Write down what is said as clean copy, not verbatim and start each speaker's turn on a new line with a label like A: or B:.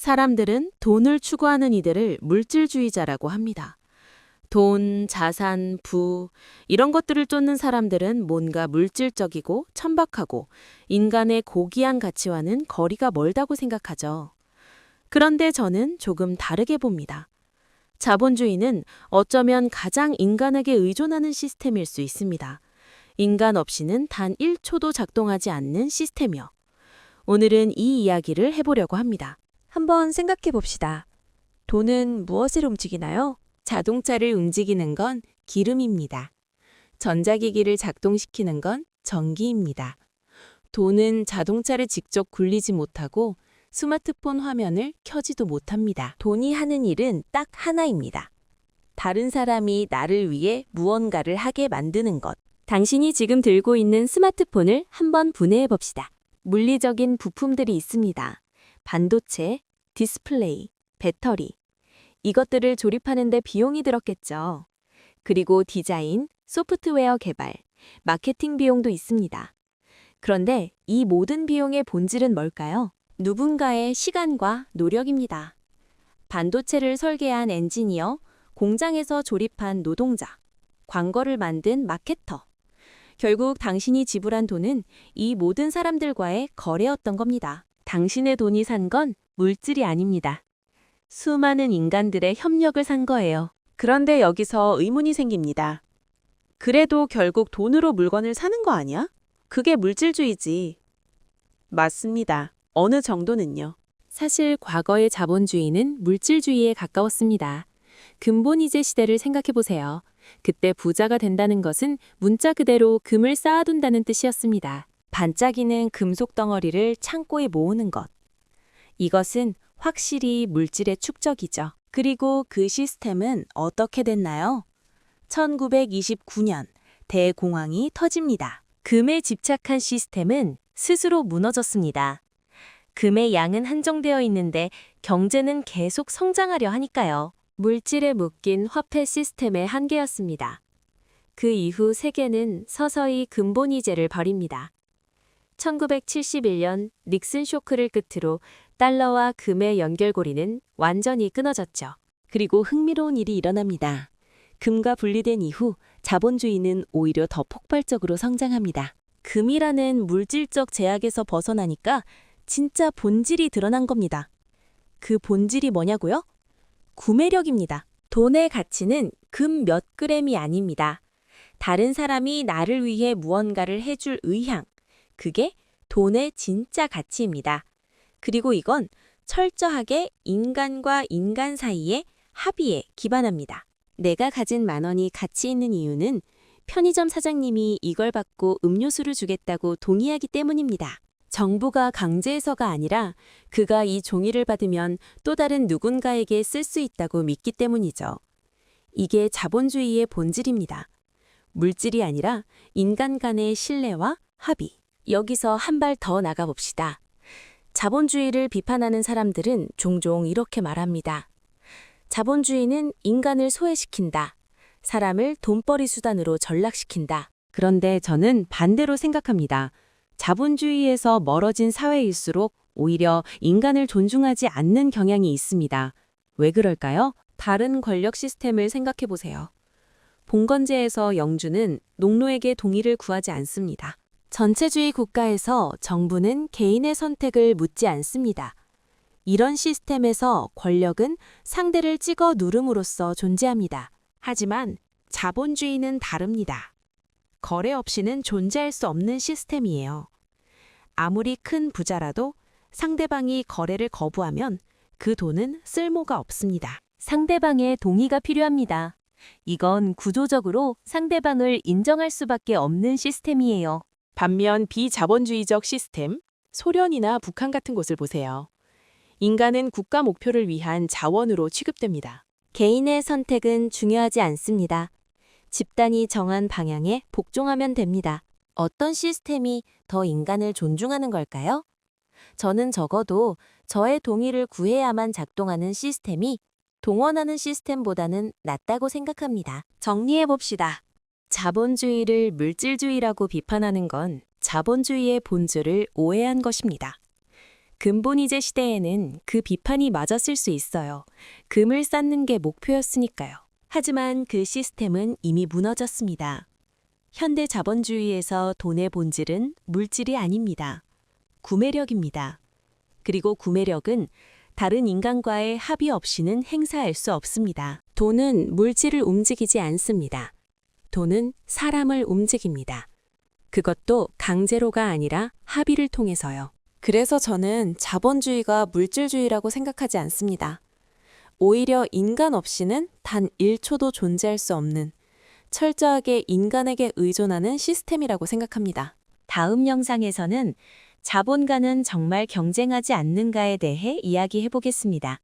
A: 사람들은 돈을 추구하는 이들을 물질주의자라고 합니다. 돈, 자산, 부, 이런 것들을 쫓는 사람들은 뭔가 물질적이고 천박하고 인간의 고귀한 가치와는 거리가 멀다고 생각하죠. 그런데 저는 조금 다르게 봅니다. 자본주의는 어쩌면 가장 인간에게 의존하는 시스템일 수 있습니다. 인간 없이는 단 1초도 작동하지 않는 시스템이요. 오늘은 이 이야기를 해보려고 합니다.
B: 한번 생각해 봅시다. 돈은 무엇을 움직이나요?
C: 자동차를 움직이는 건 기름입니다. 전자기기를 작동시키는 건 전기입니다. 돈은 자동차를 직접 굴리지 못하고 스마트폰 화면을 켜지도 못합니다.
B: 돈이 하는 일은 딱 하나입니다. 다른 사람이 나를 위해 무언가를 하게 만드는 것.
D: 당신이 지금 들고 있는 스마트폰을 한번 분해해 봅시다. 물리적인 부품들이 있습니다. 반도체, 디스플레이, 배터리. 이것들을 조립하는 데 비용이 들었겠죠. 그리고 디자인, 소프트웨어 개발, 마케팅 비용도 있습니다. 그런데 이 모든 비용의 본질은 뭘까요? 누군가의 시간과 노력입니다. 반도체를 설계한 엔지니어, 공장에서 조립한 노동자, 광고를 만든 마케터. 결국 당신이 지불한 돈은 이 모든 사람들과의 거래였던 겁니다. 당신의 돈이 산 건 물질이 아닙니다. 수많은 인간들의 협력을 산 거예요.
C: 그런데 여기서 의문이 생깁니다. 그래도 결국 돈으로 물건을 사는 거 아니야? 그게 물질주의지. 맞습니다. 어느 정도는요.
D: 사실 과거의 자본주의는 물질주의에 가까웠습니다. 금본위제 시대를 생각해 보세요. 그때 부자가 된다는 것은 문자 그대로 금을 쌓아둔다는 뜻이었습니다.
B: 반짝이는 금속 덩어리를 창고에 모으는 것. 이것은 확실히 물질의 축적이죠. 그리고 그 시스템은 어떻게 됐나요? 1929년 대공황이 터집니다.
D: 금에 집착한 시스템은 스스로 무너졌습니다. 금의 양은 한정되어 있는데 경제는 계속 성장하려 하니까요. 물질에 묶인 화폐 시스템의 한계였습니다. 그 이후 세계는 서서히 금본위제를 버립니다. 1971년 닉슨 쇼크를 끝으로 달러와 금의 연결고리는 완전히 끊어졌죠.
B: 그리고 흥미로운 일이 일어납니다. 금과 분리된 이후 자본주의는 오히려 더 폭발적으로 성장합니다. 금이라는 물질적 제약에서 벗어나니까 진짜 본질이 드러난 겁니다. 그 본질이 뭐냐고요? 구매력입니다. 돈의 가치는 금 몇 그램이 아닙니다. 다른 사람이 나를 위해 무언가를 해줄 의향. 그게 돈의 진짜 가치입니다. 그리고 이건 철저하게 인간과 인간 사이의 합의에 기반합니다. 내가 가진 10,000원이 가치 있는 이유는 편의점 사장님이 이걸 받고 음료수를 주겠다고 동의하기 때문입니다. 정부가 강제해서가 아니라 그가 이 종이를 받으면 또 다른 누군가에게 쓸 수 있다고 믿기 때문이죠. 이게 자본주의의 본질입니다. 물질이 아니라 인간 간의 신뢰와 합의. 여기서 한 발 더 나가봅시다. 자본주의를 비판하는 사람들은 종종 이렇게 말합니다. 자본주의는 인간을 소외시킨다. 사람을 돈벌이 수단으로 전락시킨다.
A: 그런데 저는 반대로 생각합니다. 자본주의에서 멀어진 사회일수록 오히려 인간을 존중하지 않는 경향이 있습니다. 왜 그럴까요? 다른 권력 시스템을 생각해 보세요. 봉건제에서 영주는 농노에게 동의를 구하지 않습니다. 전체주의 국가에서 정부는 개인의 선택을 묻지 않습니다. 이런 시스템에서 권력은 상대를 찍어 누름으로써 존재합니다. 하지만 자본주의는 다릅니다. 거래 없이는 존재할 수 없는 시스템이에요. 아무리 큰 부자라도 상대방이 거래를 거부하면 그 돈은 쓸모가 없습니다.
D: 상대방의 동의가 필요합니다. 이건 구조적으로 상대방을 인정할 수밖에 없는 시스템이에요.
C: 반면 비자본주의적 시스템, 소련이나 북한 같은 곳을 보세요. 인간은 국가 목표를 위한 자원으로 취급됩니다.
D: 개인의 선택은 중요하지 않습니다. 집단이 정한 방향에 복종하면 됩니다. 어떤 시스템이 더 인간을 존중하는 걸까요? 저는 적어도 저의 동의를 구해야만 작동하는 시스템이 동원하는 시스템보다는 낫다고 생각합니다. 정리해봅시다. 자본주의를 물질주의라고 비판하는 건 자본주의의 본질을 오해한 것입니다. 근본이제 시대에는 그 비판이 맞았을 수 있어요. 금을 쌓는 게 목표였으니까요. 하지만 그 시스템은 이미 무너졌습니다. 현대 자본주의에서 돈의 본질은 물질이 아닙니다. 구매력입니다. 그리고 구매력은 다른 인간과의 합의 없이는 행사할 수 없습니다. 돈은 물질을 움직이지 않습니다. 돈은 사람을 움직입니다. 그것도 강제로가 아니라 합의를 통해서요.
E: 그래서 저는 자본주의가 물질주의라고 생각하지 않습니다. 오히려 인간 없이는 단 1초도 존재할 수 없는 철저하게 인간에게 의존하는 시스템이라고 생각합니다.
D: 다음 영상에서는 자본가는 정말 경쟁하지 않는가에 대해 이야기해 보겠습니다.